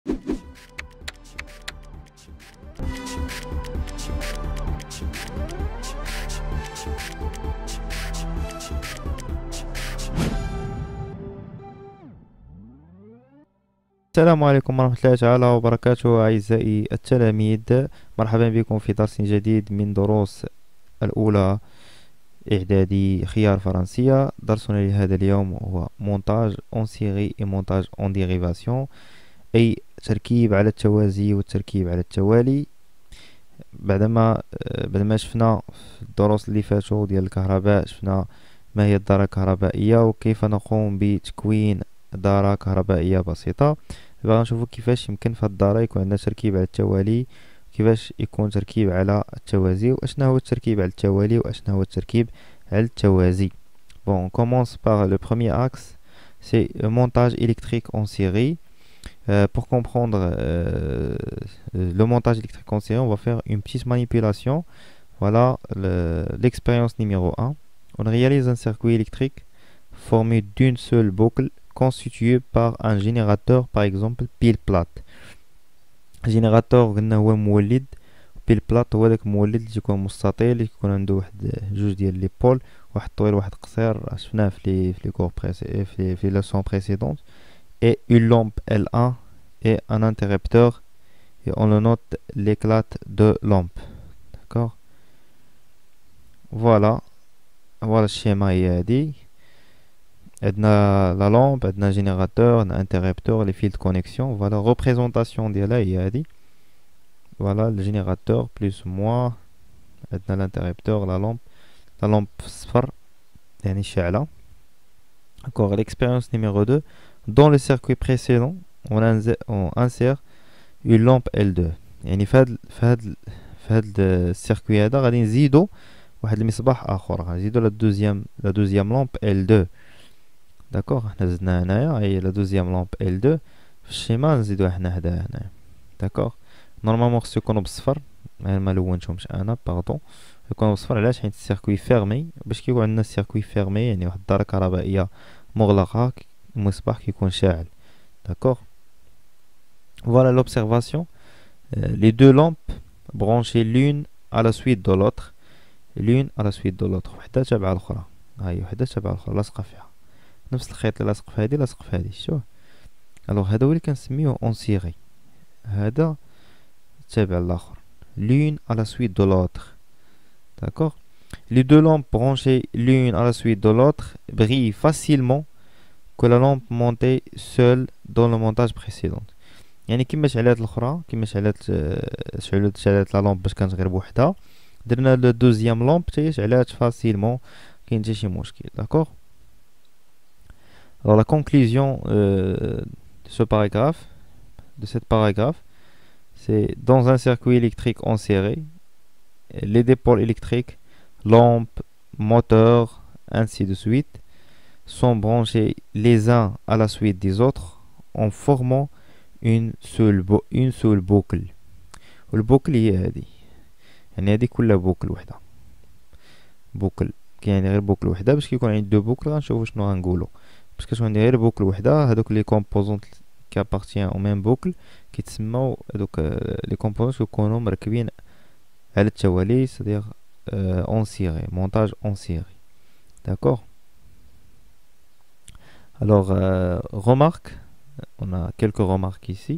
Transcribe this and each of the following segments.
السلام عليكم ورحمة الله تعالى وبركاته أعزائي التلاميذ. مرحبا بكم في درس جديد من دروس الأولى إعدادي خيار فرنسية. درسنا لهذا اليوم هو مونتاج اون سيري اي مونتاج اون ديريفاسيون، أي تركيب على التوازي والتركيب على التوالي. بعدما شفنا في الدروس اللي فاتوا ديال الكهرباء، شفنا ما هي الدارة الكهربائية وكيف نقوم بتكوين دارة كهربائية بسيطة. دابا غنشوفو كيفاش يمكن في هاد الدارة يكون عندنا تركيب على التوالي، كيفاش يكون تركيب على التوازي، واشنا هو التركيب على التوالي واشنا هو التركيب على التوازي. Bon, on commence par le premier axe, c'est le montage électrique en série. Pour comprendre le montage électrique en série, on va faire une petite manipulation. Voilà l'expérience numéro 1. On réalise un circuit électrique formé d'une seule boucle constitué par un générateur, par exemple pile plate. générateur قلنا هو مولد، بيل بلات هو داك المولد اللي يكون مستطيل، اللي يكون عنده واحد جوج ديال لي بول، واحد طويل واحد قصير، شفناه في لي كور في لي ليسون بريسيدونت. et une lampe L1 et un interrupteur, et on le note l'éclat de lampe. D'accord, voilà الشيما هي هادي. عندنا لا لامب، عندنا جينيراتور، عندنا انترربتور، لي فيل دو كونيكسيون. فوالا ريبريزونطاسيون ديالها هي هادي. فوالا الجينيراتور بلوس موان، عندنا الانترربتور، لا لامب صفر يعني شاعلة. D'accord, l'expérience numéro 2. Dans le circuit précédent, on insère une lampe L2. يعني في هاد السيركوي هذا غادي نزيدو واحد المصباح اخر، غنزيدو لا دوزيام لامب L2. داكوغ، حنا زدنا هنايا هي لا دوزيام لامب L2 في الشيما، نزيدوها حنا هنايا. داكوغ، نورمالمون خصو يكونوا بالصفر، ما لونتهمش انا باردون، يكونوا بالصفر. علاش؟ حيت السيركوي فيرمي. باش كيكون عندنا السيركوي فيرمي يعني واحد الدارة كهربائية مغلقة، المصباح كيكون شاعل. داكوغ، voilà l'observation. Les deux lampes branchées l'une à la suite de l'autre، وحدة تابعة الأخرى. هاي وحدة تابعة الأخرى لاصقة فيها، نفس الخيط اللي لاصق في هادي لاصق في هادي. شوف، الوغ هذا هو اللي كنسميوه اون سيري، هذا تابع الآخر، l'une à la suite de l'autre. D'accord. Les deux lampes branchées l'une à la suite de l'autre brillent facilement que la lampe montée seule dans le montage précédent. يعني كيما شعلات الاخرى، كيما شعلات لا لامب باش كانت غير بوحدها، درنا لو دوزيام لامب حتى هي شعلات فاسيلمون، كاين حتى شي مشكل. داكوغ. Alors la conclusion de ce paragraphe, de cette paragraphe, c'est dans un circuit électrique en série, les deux pôles électriques, lampes, moteurs, ainsi de suite, sont branchés les uns à la suite des autres en formant une seule boucle. والبوكل هي هادي، يعني هادي كلها بوكل وحده. بوكل كاين غير بوكل وحده. باش كيكون عندي دو بوكل غنشوفو شنو غنقولو. باش كتكون عندي غير بوكل وحده، هادوك لي كومبوزونط كي ابارتيان او ميم بوكل كيتسموا هادوك لي كومبوزونط كيكونوا مركبين على التوالي، c'est-à-dire en série, montage en série. D'accord. Alors remarque, on a quelques remarques ici.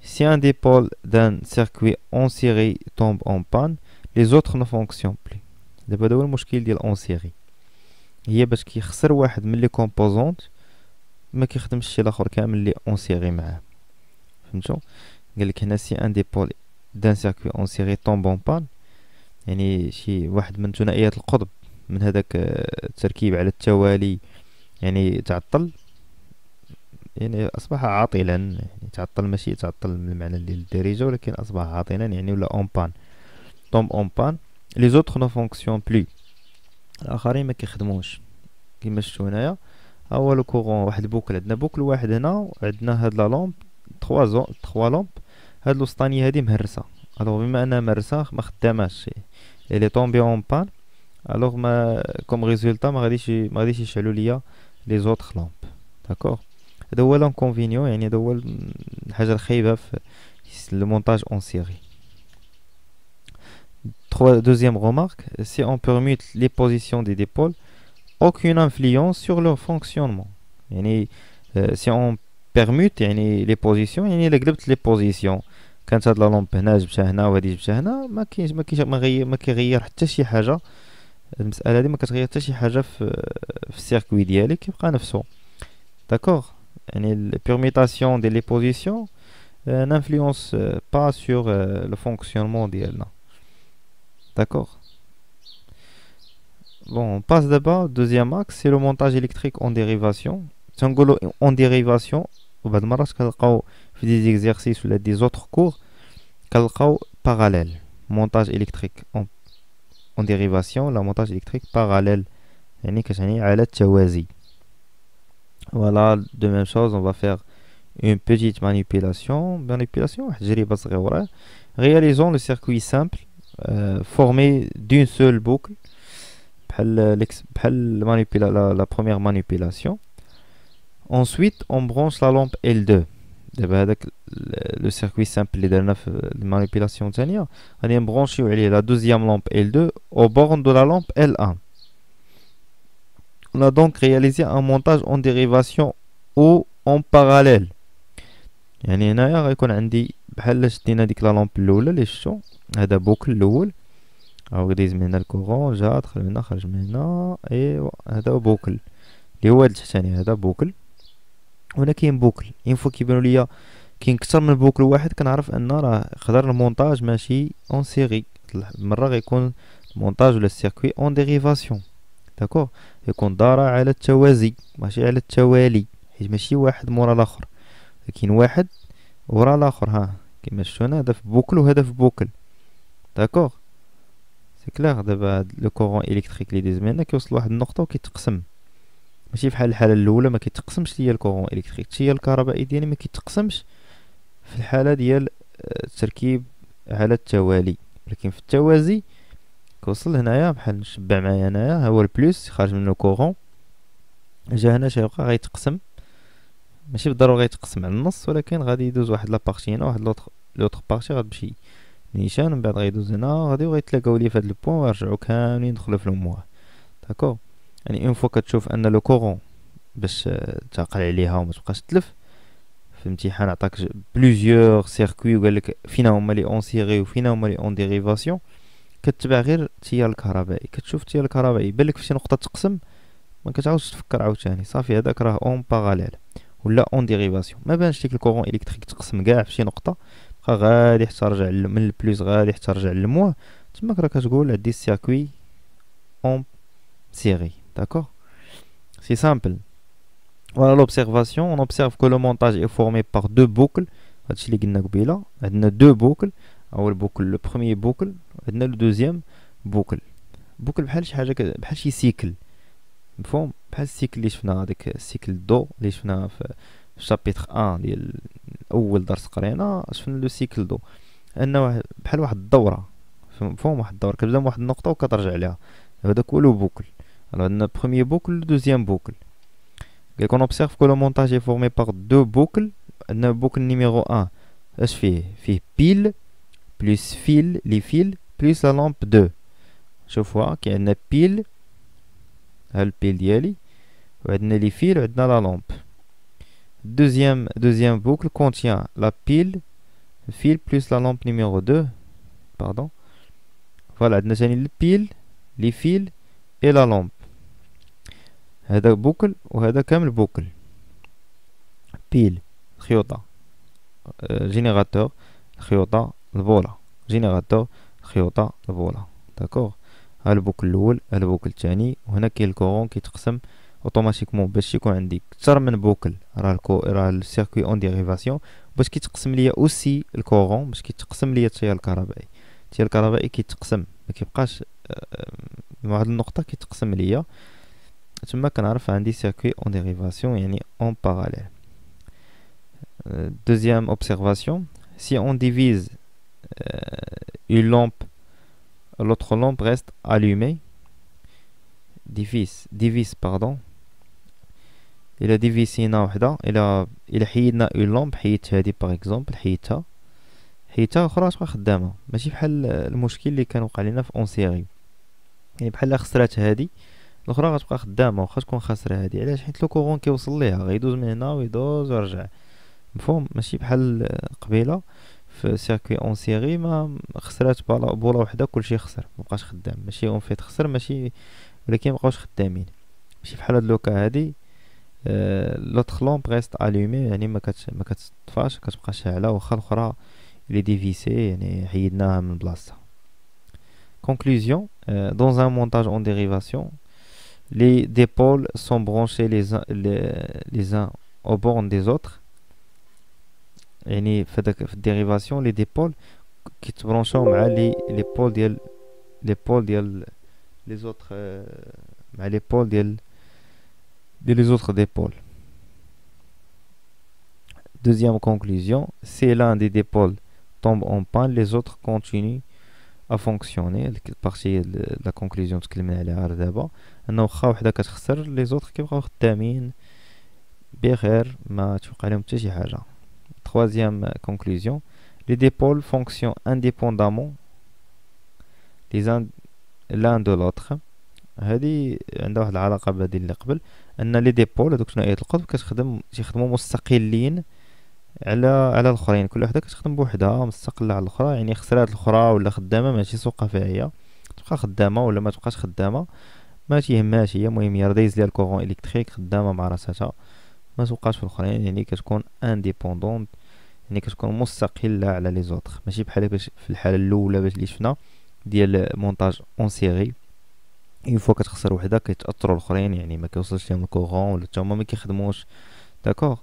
Si un des pôles d'un circuit en série tombe en panne, les autres ne fonctionnent plus. دابا هذا هو المشكل ديال اون سيري، هي باش كيخسر واحد من لي كومبوزونط ما كيخدمش الشيء الاخر كامل اللي اون سيري معاه. فهمتوا؟ قالك هنا سي ان دي بول دان سيركوي اون سيري طومب اون بان، يعني شي واحد من ثنائيات القطب من هذاك التركيب على التوالي يعني تعطل، يعني اصبح عاطلا. يعني تعطل ماشي تعطل من المعنى ديال الدارجه، ولكن اصبح عاطلا يعني ولا اون بان، طومب اون بان. لي زوتر نو فونكسيون بلو، الاخرين ما كيخدموش. كيما شفتوا هنايا ها هو لو كورون، واحد البوكل، عندنا بوكل واحد هنا، وعندنا هاد لا لامب تخوا لامب. هاد الوسطانيه هادي مهرسه، الوغ بما انها مهرسه ما خداماش، لي طومبي اون بان، الوغ ما كوم ريزولتا ما غاديش يشعلوا ليا لي زوتر لامب. داكوغ. هذا هو l'inconvénient يعني هذا هو الحاجة الخايبة في le montage en série. Deuxième remarque, si on permute les positions des épaules, aucune influence sur leur fonctionnement. يعني si on permute يعني les positions يعني إلا قلبت les positions كانت هاد لا لومب هنا جبتها هنا وهادي جبتها هنا ما كيغير حتى شي حاجة. المسألة هادي ما كتغير حتى شي حاجة في السيركوي ديالي كيبقى نفسه. داكوغ يعني la permutation des les positions n'influence pas sur le fonctionnement ديالنا. D'accord. Bon, on passe d'abord au deuxième axe, c'est le montage électrique en dérivation. تنقولوا en dérivation وبعض المرات كنلقاو في des exercices ولا des autres cours كنلقاو parallèle. Montage électrique en dérivation, la montage électrique parallèle يعني كتعني على التوازي. Voilà, de même chose, on va faire une petite manipulation, واحد تجربة صغيرة. Réalisons le circuit simple formé d'une seule boucle بحال la première manipulation. Ensuite on branche la lampe L2. دابا هذاك le circuit simple اللي درنا في المانيبيلاسيون الثانية غادي نبرونشيو عليه la deuxième lampe L2 au borne de la lampe L1. On a donc réalisé un montage en dérivation ou en parallèle. يعني هنايا غيكون عندي بحال شدينا ديك لا لامب الاولى اللي شفتو هذا بوكل الاول هاو غادي من هنا الكورون جا دخل من هنا خرج من هنا ايوا هذا بوكل اللي هو التحتاني هذا بوكل. هنا كاين بوكل اين فوا كيبانوا ليا كاين اكثر من بوكل واحد كنعرف ان راه يقدر المونتاج ماشي اون سيري. المره غيكون المونتاج ولا السيركوي اون ديريفاسيون. داكوغ يكون دار على التوازي ماشي على التوالي حيت ماشي واحد مورا الاخر كاين واحد ورا الاخر. ها كيما شفتو هنا هذا في بوكل وهذا في بوكل. داكوغ سي كلير. دابا لو كورون الكتريك اللي داز من هنا كيوصل لواحد النقطه وكيتقسم ماشي بحال الحاله الاولى ما كيتقسمش ليا الكورون الكتريك. هي الكهربائي ديالي ما كيتقسمش في الحاله ديال التركيب على التوالي ولكن في التوازي كوصل هنايا بحال نشبع معايا هنايا ها هو البلوس خارج منه كورون جا هنا شيبقى غيتقسم ماشي بالضرورة غيتقسم على النص ولكن غادي يدوز واحد لابارتي هنا واحد لوطخ بارتي غتمشي نيشان من بعد غيدوز هنا غادي وغيتلاقاو ليا فهاد البوان ويرجعو كاملين يدخلو في المواه. داكوغ يعني اون فوا كتشوف ان لو كورون باش تعقل عليها وما تبقاش تلف في الامتحان عطاك بلوزيور سيركوي وقالك فينا هما لي اون سيري وفينا هما لي اون ديريفاسيون كتبع غير التيار الكهربائي. كتشوف التيار الكهربائي يبانلك في شي نقطة تقسم ما كتعاودش تفكر عاوتاني صافي هذاك راه اون باراليل ولا اون ديريفاسيون. ما بانش ليك الكورون الكتريك تقسم كاع في شي نقطة بقى غادي حتى ترجع من البلوس غادي حتى ترجع للمواه تماك راه كتقول عندي السيركوي اون série. D'accord? C'est simple. Voilà l'observation. On observe que le montage est formé par deux boucles. هادشي اللي قلنا قبيله عندنا deux boucles. أول بوكل لو بروميي بوكل عندنا لو دوزيام بوكل. بوكل بحال شي حاجة بحال شي سيكل مفهوم بحال السيكل اللي شفنا هذاك السيكل دو اللي شفنا في الشابيتر 1 ديال أول درس قرينا شفنا لو سيكل دو أنه بحال واحد الدورة مفهوم واحد الدورة كتبدا من واحد النقطة وكترجع ليها هذاك هو لو بوكل. Alors, le premier boucle, le deuxième boucle. Et qu'on observe que le montage est formé par deux boucles. Le boucle numéro 1, fait pile, plus fil, les fils, plus la lampe 2. Je vois qu'il y a une pile, le pile d'yali, les fils, la lampe. Deuxième boucle contient la pile, le fil plus la lampe numéro 2. Pardon. Voilà, le pile, les fils et la lampe. هذا بوكل وهذا كامل بوكل بيل خيوطة جينيراتور خيوطة البولة جينيراتور خيوطة البولة. داكوغ ها البوكل الاول ها البوكل الثاني وهنا كاين الكورون كيتقسم اوتوماتيكمون باش يكون عندي اكثر من بوكل راه السيركوي اون ديريفاسيون باش كيتقسم ليا اوسي الكورون باش كيتقسم ليا التيار الكهربائي. التيار الكهربائي كيتقسم ما كيبقاش من واحد النقطة كيتقسم ليا تما كنعرف عندي circuit en dérivation يعني en parallèle. Deuxième observation, si on divise une lampe, l'autre lampe reste allumée. Divise pardon. الى ديفيسينا وحده، الى حيدنا اون لومب، حيدت هادي باغ اكزومبل، حيدتها الاخرى تبقى خدامه. ماشي بحال المشكل اللي كان وقع لنا في اون سيري، يعني بحال خسرات هادي الاخرى غتبقى خدامه واخا تكون خاسره هادي. علاش؟ حيت لو كورون كيوصل ليها غيدوز من هنا ويدوز ويرجع، مفهوم؟ ماشي بحال قبيله في سيركوي اون سيري ما خسرات بولا وحده كلشي خسر مبقاش خدام. ماشي اون فيت خسر ماشي، ولكن مبقاوش خدامين. ماشي بحال هاد لوكا هادي. لوطخ لومب ريست الومي، يعني ما كتطفاش، كتبقى شاعله واخا الاخرى لي ديفيسي، يعني حيدناها من بلاصتها. Conclusion, dans un montage en dérivation, les dipôles sont branchés les uns aux bornes des autres. يعني في الديريفاسيون لي ديبول كيتبرونشاو مع لي بول ديال لي زوتر، مع لي بول ديال لي زوتر ديبول. Deuxième conclusion, si l'un des dipôles tombe en panne, les autres continuent à fonctionner. البارتي لا كونكلوزيون تكلمنا عليها دابا، انه واخا وحده كتخسر لي زوتر كيبقاو خدامين بخير، ما توقع لهم حتى شي حاجه. Troisième conclusion, les dipôles fonctionnent indépendamment l'un de l'autre. هذه عندها واحد العلاقه بهذه اللي قبل، ان لي ديبول هذوك ثنائيه القطب تيخدموا مستقلين على الاخرين، كل وحده كتخدم بوحدها مستقله على الاخرى. يعني خسرات الاخرى ولا خدامه ماشي سوقها فيها هي، تبقى خدامه ولا ما تبقاش خدامه ما تيهمهاش هي، المهم هي راه ليها الكورون الكتريك خدامه مع راساتها ما توقعش في الاخرين. يعني كتكون انديبوندونت، يعني كتكون مستقله على لي زوتر، ماشي بحال باش في الحاله الاولى باش اللي شفنا ديال مونتاج اون سيري. اون فوا كتخسر وحده كيتاثروا الاخرين، يعني ما كيوصلش لهم الكورون ولا حتى هما ما كيخدموش. داكوغ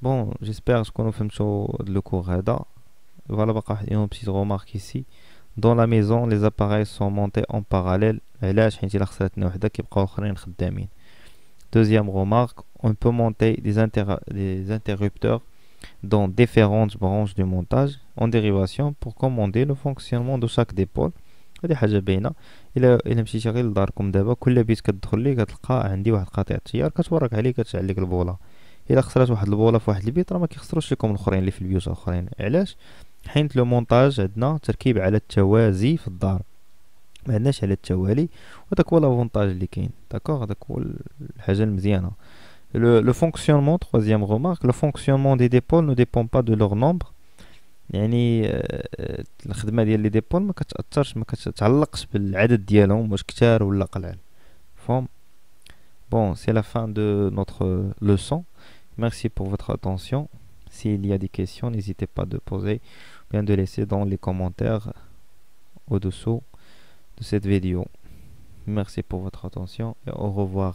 بون، جيسبر تكونوا فهمتوا لو كور هذا. فوالا بقى واحد اون بتيت رومارك ici. Dans la maison, les appareils sont montés en parallèle. علاش؟ حيت الا خسرتنا وحده كيبقاو الاخرين خدامين. Deuxième remarque, on peut monter des interrupteurs dans différentes branches du montage en dérivation pour commander le fonctionnement de chaque dipôle. هذه حاجه باينه. الا مشيتي غير لداركم دابا، كل بيت كتدخل ليه كتلقى عندي واحد قطيع التيار كتورك عليه كتشعل لك البوله. الا خسرات واحد البوله في واحد البيت راه ما كيخسروش لكم الاخرين اللي في البيوت الاخرين. علاش؟ حيت لو مونتاج عندنا تركيب على التوازي في الدار، ما عندناش على التوالي، وداك هو لافونتاج اللي كاين. داكوغ، هذاك هو الحاجه المزيانه. Le fonctionnement, troisième remarque, le fonctionnement des dipôles ne dépend pas de leur nombre. يعني الخدمه ديال لي ديبول ما كتاثرش، ما كتعلقش بالعدد ديالهم واش كتار ولا قلال. فهم؟ Bon, c'est la fin de notre leçon. Merci pour votre attention. S'il y a des questions, n'hésitez pas de poser ou bien de laisser dans les commentaires au-dessous de cette vidéo. Merci pour votre attention et au revoir.